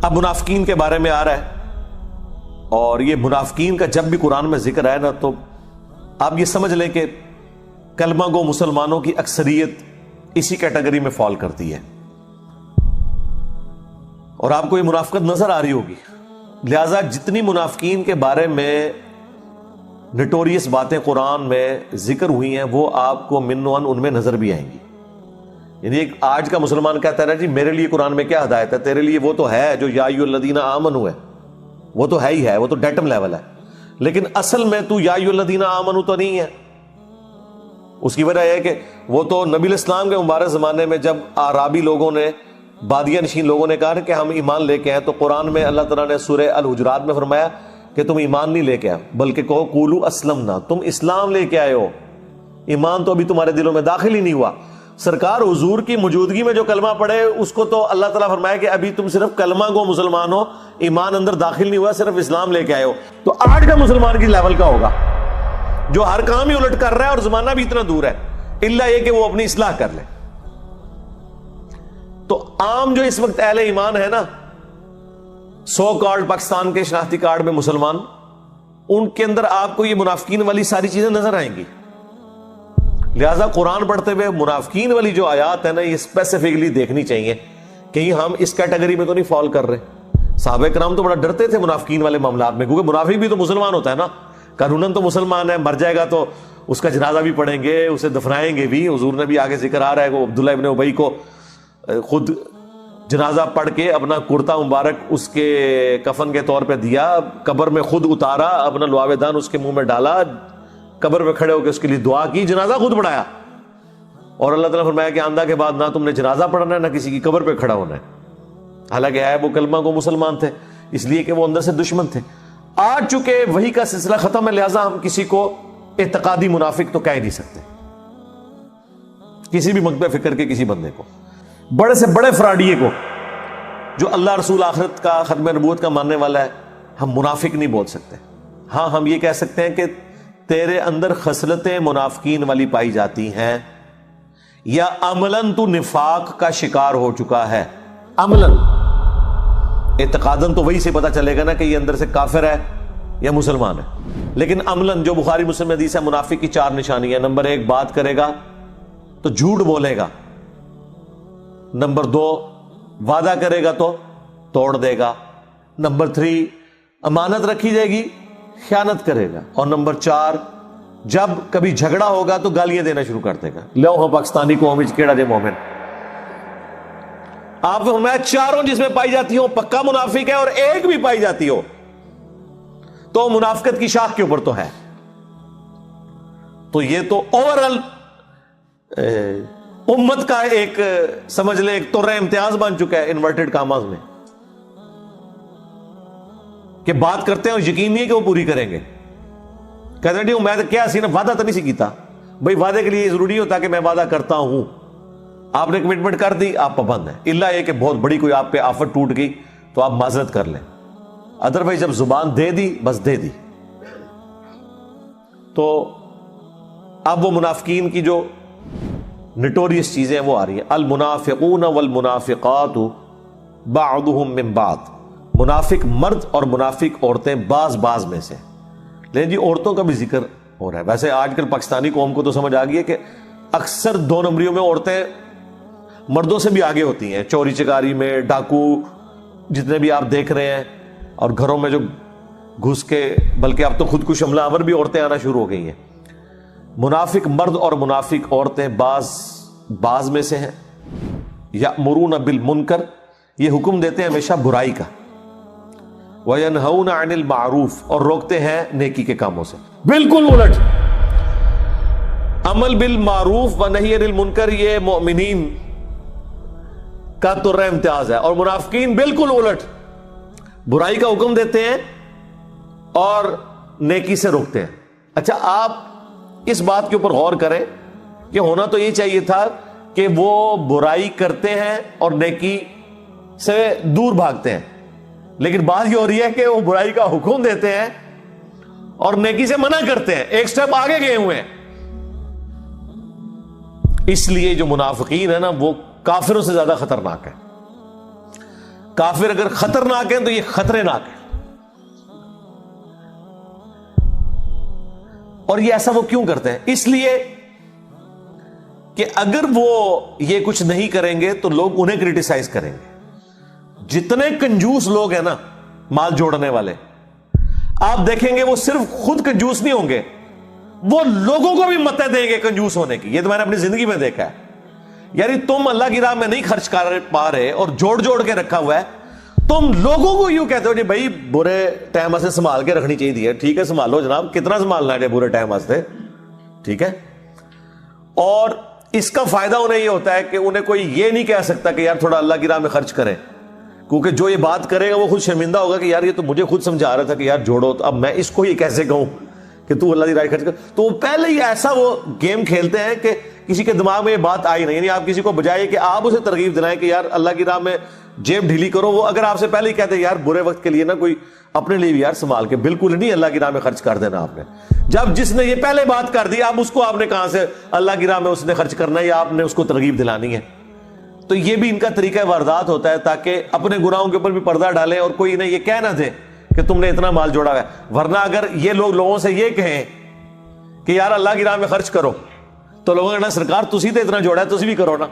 اب منافقین کے بارے میں آ رہا ہے، اور یہ منافقین کا جب بھی قرآن میں ذکر ہے نا تو آپ یہ سمجھ لیں کہ کلمہ گو مسلمانوں کی اکثریت اسی کیٹیگری میں فال کرتی ہے، اور آپ کو یہ منافقت نظر آ رہی ہوگی۔ لہذا جتنی منافقین کے بارے میں نٹوریس باتیں قرآن میں ذکر ہوئی ہیں وہ آپ کو من و ان ان میں نظر بھی آئیں گی۔ یعنی ایک آج کا مسلمان کہتا ہے نا جی میرے لیے قرآن میں کیا ہدایت ہے، تیرے لیے وہ تو ہے جو یا ایھا الذین آمنوا ہے، وہ تو ہے ہی ہے، وہ تو ڈیٹم لیول ہے، لیکن اصل میں تو یا ایھا الذین آمنوا تو نہیں ہے۔ اس کی وجہ یہ ہے کہ وہ تو نبی الاسلام کے مبارک زمانے میں جب اعرابی لوگوں نے، بادیہ نشین لوگوں نے کہا کہ ہم ایمان لے کے آئے، تو قرآن میں اللہ تعالیٰ نے سورہ الحجرات میں فرمایا کہ تم ایمان نہیں لے کے آئے بلکہ کہو قولوا اسلمنا، تم اسلام لے کے آئے ہو، ایمان تو ابھی تمہارے دلوں میں داخل ہی نہیں ہوا۔ سرکار حضور کی موجودگی میں جو کلمہ پڑھے اس کو تو اللہ تعالیٰ فرمایا کہ ابھی تم صرف کلمہ گو مسلمان ہو، ایمان اندر داخل نہیں ہوا، صرف اسلام لے کے آئے ہو۔ تو آج کا مسلمان کی لیول کا ہوگا جو ہر کام ہی الٹ کر رہا ہے اور زمانہ بھی اتنا دور ہے، الا یہ کہ وہ اپنی اصلاح کر لے۔ تو عام جو اس وقت اہل ایمان ہے نا، سو کارڈ پاکستان کے شناختی کارڈ میں مسلمان، ان کے اندر آپ کو یہ منافقین والی ساری چیزیں نظر آئیں گی۔ لہذا قرآن پڑھتے ہوئے منافقین والی جو آیات ہے نا یہ اسپیسیفکلی دیکھنی چاہیے، کہیں ہم اس کیٹیگری میں تو نہیں فال کر رہے۔ صحابہ کرام تو بڑا ڈرتے تھے منافقین والے معاملات میں، کیونکہ منافق بھی تو مسلمان ہوتا ہے نا، قانوناً تو مسلمان ہے، مر جائے گا تو اس کا جنازہ بھی پڑھیں گے، اسے دفنائیں گے بھی۔ حضور نے بھی آگے ذکر آ رہا ہے کہ عبداللہ ابن ابی کو خود جنازہ پڑھ کے اپنا کرتا مبارک اس کے کفن کے طور پہ دیا، قبر میں خود اتارا، اپنا لعاب دان اس کے منہ میں ڈالا، قبر پہ کھڑے ہو کے اس کے لیے دعا کی، جنازہ خود پڑھایا۔ اور اللہ تعالیٰ فرمایا کہ آندہ کے بعد نہ تم نے جنازہ پڑھنا ہے نہ کسی کی قبر پہ کھڑا ہونا ہے۔ حالانکہ ہے وہ کلمہ کو مسلمان تھے، اس لیے کہ وہ اندر سے دشمن تھے۔ آج چونکہ وحی کا سلسلہ ختم ہے، لہٰذا ہم کسی کو اعتقادی منافق تو کہہ نہیں سکتے، کسی بھی مکتب فکر کے کسی بندے کو، بڑے سے بڑے فراڈیے کو جو اللہ رسول آخرت کا، ختم نبوت کا ماننے والا ہے، ہم منافق نہیں بول سکتے۔ ہاں ہم یہ کہہ سکتے ہیں کہ تیرے اندر خصلتیں منافقین والی پائی جاتی ہیں، یا عملاً تو نفاق کا شکار ہو چکا ہے۔ عملاً، اعتقاداً تو وہی سے پتہ چلے گا نا کہ یہ اندر سے کافر ہے یا مسلمان ہے، لیکن عملاً جو بخاری مسلم میں حدیث ہے، منافق کی 4 نشانیاں: نمبر 1 بات کرے گا تو جھوٹ بولے گا، نمبر 2 وعدہ کرے گا تو توڑ دے گا، نمبر 3 امانت رکھی جائے گی خیانت کرے گا، اور نمبر 4 جب کبھی جھگڑا ہوگا تو گالیاں دینا شروع کر دے گا۔ لو ہاں پاکستانی قوم وچ کیڑا جے مومن، آپ فرمایا چاروں جس میں پائی جاتی ہو پکا منافق ہے، اور ایک بھی پائی جاتی ہو تو منافقت کی شاخ کے اوپر تو ہے۔ تو یہ تو اوورآل امت کا ایک سمجھ لے ایک طور امتیاز بن چکا ہے انورٹڈ کاماز میں، کہ بات کرتے ہیں اور یقین نہیں ہے کہ وہ پوری کریں گے۔ کہتے ہیں میں تو کیا سی نا، وعدہ تو نہیں سی کیتا بھائی، وعدے کے لیے ضروری ہوتا کہ میں وعدہ کرتا ہوں، آپ نے کمٹمنٹ کر دی آپ پابند ہیں، الا یہ کہ بہت بڑی کوئی آپ پہ آفت ٹوٹ گئی تو آپ معذرت کر لیں، ادروائز جب زبان دے دی بس دے دی۔ تو اب وہ منافقین کی جو نٹوریس چیزیں وہ آ رہی ہیں، المنافقون والمنافقات بعضهم من بعض، منافق مرد اور منافق عورتیں بعض میں سے۔ لیکن جی عورتوں کا بھی ذکر ہو رہا ہے۔ ویسے آج کل پاکستانی قوم کو تو سمجھ آ گئی ہے کہ اکثر 2 نمبریوں میں عورتیں مردوں سے بھی آگے ہوتی ہیں، چوری چکاری میں، ڈاکو جتنے بھی آپ دیکھ رہے ہیں، اور گھروں میں جو گھس کے، بلکہ اب تو خودکش حملہ آور بھی عورتیں آنا شروع ہو گئی ہیں۔ منافق مرد اور منافق عورتیں بعض میں سے ہیں۔ یأمرون بالمنکر، یہ حکم دیتے ہیں ہمیشہ برائی کا، وَيَنْهَوْنَ عَنِ الْمَعْرُوفِ، اور روکتے ہیں نیکی کے کاموں سے۔ بالکل الٹ، عمل بالمعروف و نہی عن المنکر یہ مومنین کا تو امتیاز ہے، اور منافقین بالکل الٹ، برائی کا حکم دیتے ہیں اور نیکی سے روکتے ہیں۔ اچھا آپ اس بات کے اوپر غور کریں کہ ہونا تو یہ چاہیے تھا کہ وہ برائی کرتے ہیں اور نیکی سے دور بھاگتے ہیں، لیکن بات یہ ہو رہی ہے کہ وہ برائی کا حکم دیتے ہیں اور نیکی سے منع کرتے ہیں، ایک سٹیپ آگے گئے ہوئے ہیں۔ اس لیے جو منافقین ہے نا وہ کافروں سے زیادہ خطرناک ہے۔ کافر اگر خطرناک ہیں تو یہ خطرناک ہے. اور یہ ایسا وہ کیوں کرتے ہیں؟ اس لیے کہ اگر وہ یہ کچھ نہیں کریں گے تو لوگ انہیں کرٹیسائز کریں گے. جتنے کنجوس لوگ ہیں نا مال جوڑنے والے، آپ دیکھیں گے وہ صرف خود کنجوس نہیں ہوں گے، وہ لوگوں کو بھی متیں دیں گے کنجوس ہونے کی. یہ تو میں نے اپنی زندگی میں دیکھا ہے. یعنی تم اللہ کی راہ میں نہیں خرچ کر پا رہے اور جوڑ جوڑ کے رکھا ہوا ہے، تم لوگوں کو یوں کہتے ہو جی بھائی برے ٹائم سے سنبھال کے رکھنی چاہیے. ٹھیک ہے سنبھالو جناب، کتنا سنبھالنا ہے برے ٹائم سے، ٹھیک ہے. اور اس کا فائدہ انہیں یہ ہوتا ہے کہ انہیں کوئی یہ نہیں کہہ سکتا کہ یار تھوڑا اللہ کی راہ میں خرچ کریں، کیونکہ جو یہ بات کرے گا وہ خود شرمندہ ہوگا کہ یار یہ تو مجھے خود سمجھا رہا تھا کہ یار جوڑو، تو اب میں اس کو یہ کیسے کہوں کہ تو اللہ کی راہ خرچ کر. تو وہ پہلے ہی ایسا وہ گیم کھیلتے ہیں کہ کسی کے دماغ میں یہ بات آئی نہیں. یعنی آپ کسی کو بجائے کہ آپ اسے ترغیب دلائیں کہ یار اللہ کی راہ میں جیب ڈھیلی کرو، وہ اگر آپ سے پہلے ہی کہتے ہیں یار برے وقت کے لیے نا کوئی اپنے لیے بھی یار سنبھال کے، بالکل نہیں اللہ کی راہ میں خرچ کر دینا آپ نے. جب جس نے یہ پہلے بات کر دی، اب اس کو آپ نے کہاں سے اللہ کی راہ میں اس نے خرچ کرنا ہے یا آپ نے اس کو ترغیب دلانی ہے. تو یہ بھی ان کا طریقہ واردات ہوتا ہے تاکہ اپنے گناہوں کے اوپر بھی پردہ ڈالیں اور کوئی انہیں یہ کہہ نہ دے کہ تم نے اتنا مال جوڑا ہے. ورنہ اگر یہ لوگ لوگوں سے یہ کہیں کہ یار اللہ کی راہ میں خرچ کرو تو لوگوں نے کہنا سرکار تسی تو اتنا جوڑا ہے تسی بھی کرو نا.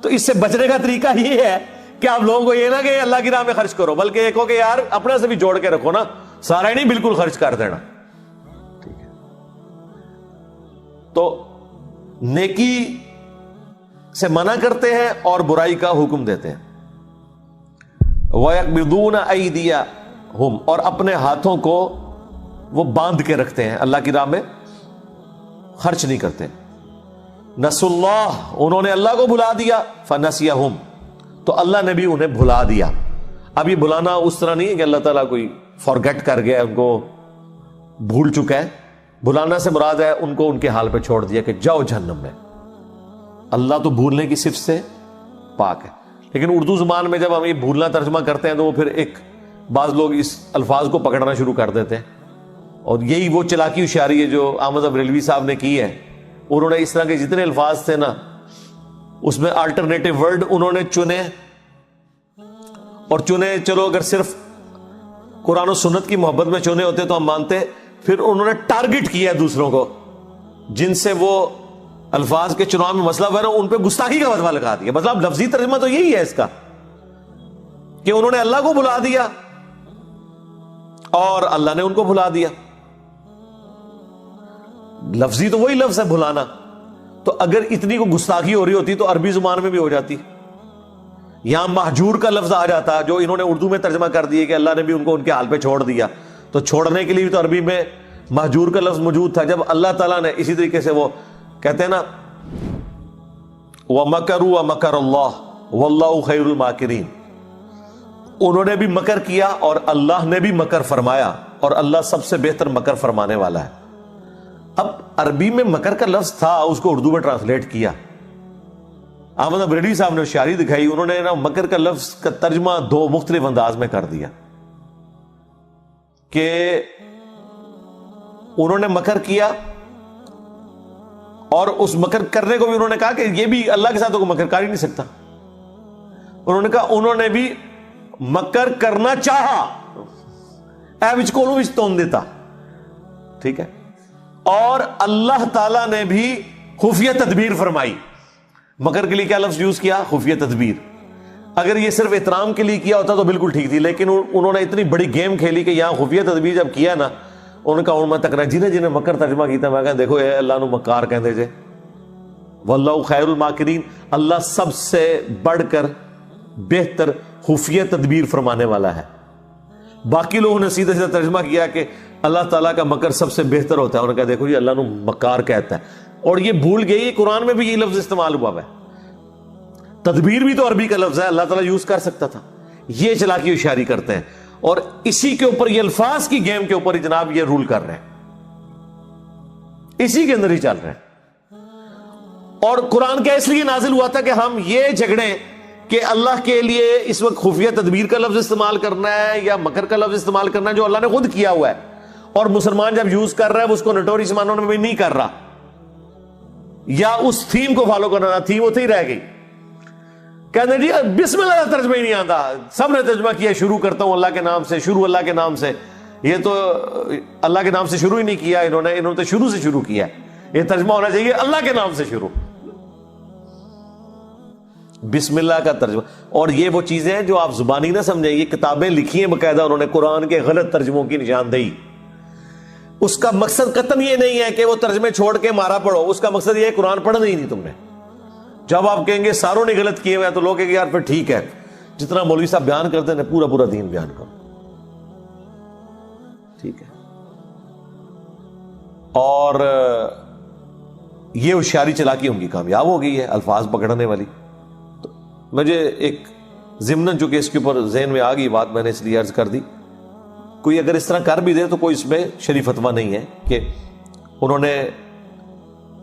تو اس سے بچنے کا طریقہ یہ ہے کہ آپ لوگوں کو یہ نہ کہ اللہ کی راہ میں خرچ کرو، بلکہ ایک ہو کہ یار اپنا سے بھی جوڑ کے رکھو نا، سارا ہی نہیں بالکل خرچ کر دینا. ٹھیک ہے. تو نیکی سے منع کرتے ہیں اور برائی کا حکم دیتے ہیں. وَيَقْبِضُونَ أَيْدِيَهُمْ، اور اپنے ہاتھوں کو وہ باندھ کے رکھتے ہیں، اللہ کی راہ میں خرچ نہیں کرتے. نسوا اللہ، انہوں نے اللہ کو بھلا دیا. فنسیہم، تو اللہ نے بھی انہیں بھلا دیا. اب یہ بھلانا اس طرح نہیں ہے کہ اللہ تعالیٰ کوئی فارگیٹ کر گیا، ان کو بھول چکا ہے. بھلانا سے مراد ہے ان کو ان کے حال پہ چھوڑ دیا کہ جاؤ جہنم میں. اللہ تو بھولنے کی صفت سے پاک ہے. لیکن اردو زبان میں جب ہم یہ بھولنا ترجمہ کرتے ہیں تو وہ پھر ایک بعض لوگ اس الفاظ کو پکڑنا شروع کر دیتے ہیں، اور یہی وہ چلاکی ہوشیاری ہے جو احمد بریلوی صاحب نے کی ہے. انہوں نے اس طرح کے جتنے الفاظ تھے نا اس میں آلٹرنیٹو ورڈ انہوں نے چنے، اور چنے چلو اگر صرف قرآن و سنت کی محبت میں چنے ہوتے تو ہم مانتے. پھر انہوں نے ٹارگٹ کیا دوسروں کو جن سے وہ الفاظ کے چناؤ میں مسئلہ ہوا نا، ان پہ گستاخی کا فتویٰ لگا دیا. مطلب لفظی ترجمہ تو یہی ہے اس کا کہ انہوں نے اللہ کو بھلا دیا اور اللہ نے ان کو بھلا دیا. لفظی تو وہی لفظ ہے بھلانا. تو اگر اتنی کو گستاخی ہو رہی ہوتی تو عربی زبان میں بھی ہو جاتی. یہاں مہجور کا لفظ آ جاتا جو انہوں نے اردو میں ترجمہ کر دیا کہ اللہ نے بھی ان کو ان کے حال پہ چھوڑ دیا. تو چھوڑنے کے لیے بھی تو عربی میں مہجور کا لفظ موجود تھا. جب اللہ تعالیٰ نے اسی طریقے سے وہ کہتے ہیں نا وَمَكَرُوا وَمَكَرَ اللَّهُ وَاللَّهُ خَيْرُ الْمَاكِرِينَ، انہوں نے بھی مکر کیا اور اللہ نے بھی مکر فرمایا، اور اللہ سب سے بہتر مکر فرمانے والا ہے. اب عربی میں مکر کا لفظ تھا، اس کو اردو میں ٹرانسلیٹ کیا. احمد بریلوی صاحب نے ہوشیاری دکھائی، انہوں نے نا مکر کا لفظ کا ترجمہ دو مختلف انداز میں کر دیا کہ انہوں نے مکر کیا اور اس مکر کرنے کو بھی انہوں نے کہا کہ یہ بھی اللہ کے ساتھ کوئی مکر کر ہی نہیں سکتا. انہوں نے کہا انہوں نے بھی مکر کرنا چاہا، اے وچ کولوں وچ تون دیتا. ٹھیک ہے. اور اللہ تعالیٰ نے بھی خفیہ تدبیر فرمائی. مکر کے لیے کیا لفظ یوز کیا؟ خفیہ تدبیر. اگر یہ صرف احترام کے لیے کیا ہوتا تو بالکل ٹھیک تھی، لیکن انہوں نے اتنی بڑی گیم کھیلی کہ یہاں خفیہ تدبیر جب کیا نا، انہوں نے کہا میں تک رہا جنہیں مکر ترجمہ کیتا میں کہا دیکھو اے اللہ نو مکار کہندے جے. واللہ خیر الماکرین، اللہ سب سے بڑھ کر بہتر خفیہ تدبیر فرمانے والا ہے. باقی لوگوں نے سیدھا سیدھا ترجمہ کیا کہ اللہ تعالیٰ کا مکر سب سے بہتر ہوتا ہے. انہوں نے کہا دیکھو یہ اللہ نو مکار کہتا ہے، اور یہ بھول گئی قرآن میں بھی یہ لفظ استعمال ہوا ہے. تدبیر بھی تو عربی کا لفظ ہے، اللہ تعالیٰ یوز کر سکتا تھا. یہ چلاکی ہوشیاری کرتے ہیں اور اسی کے اوپر یہ الفاظ کی گیم کے اوپر جناب یہ رول کر رہے ہیں، اسی کے اندر ہی چل رہے ہیں. اور قرآن کیا اس لیے نازل ہوا تھا کہ ہم یہ جھگڑیں کہ اللہ کے لیے اس وقت خفیہ تدبیر کا لفظ استعمال کرنا ہے یا مکر کا لفظ استعمال کرنا ہے جو اللہ نے خود کیا ہوا ہے، اور مسلمان جب یوز کر رہا ہے وہ اس کو نٹوریس معنوں میں بھی نہیں کر رہا، یا اس تھیم کو فالو کرنا تھیم ہوتے ہی رہ گئی کہتے ہیں جی بسم اللہ کا ترجمہ ہی نہیں آتا, سب نے ترجمہ کیا شروع کرتا ہوں اللہ کے نام سے, شروع اللہ کے نام سے. یہ تو اللہ کے نام سے شروع ہی نہیں کیا انہوں نے تو شروع سے شروع کیا. یہ ترجمہ ہونا چاہیے اللہ کے نام سے شروع, بسم اللہ کا ترجمہ. اور یہ وہ چیزیں ہیں جو آپ زبانی نہ سمجھیں, یہ کتابیں لکھی ہیں باقاعدہ انہوں نے قرآن کے غلط ترجموں کی نشاندہی. اس کا مقصد قطعاً یہ نہیں ہے کہ وہ ترجمے چھوڑ کے مارا پڑھو, اس کا مقصد یہ ہے قرآن پڑھنا ہی نہیں تم نے. جب آپ کہیں گے ساروں نے غلط کیے ہوئے ہیں تو لوگ کہیں گے یار پھر ٹھیک ہے, جتنا مولوی صاحب بیان کرتے ہیں پورا پورا دین بیان کرو, ٹھیک ہے. اور یہ ہوشیاری چلاکی ان کی کامیاب ہو گئی ہے, الفاظ پکڑنے والی. تو مجھے ایک ضمناً چونکہ اس کے اوپر ذہن میں آ گئی بات, میں نے اس لیے عرض کر دی. کوئی اگر اس طرح کر بھی دے تو کوئی اس میں شریف فتویٰ نہیں ہے کہ انہوں نے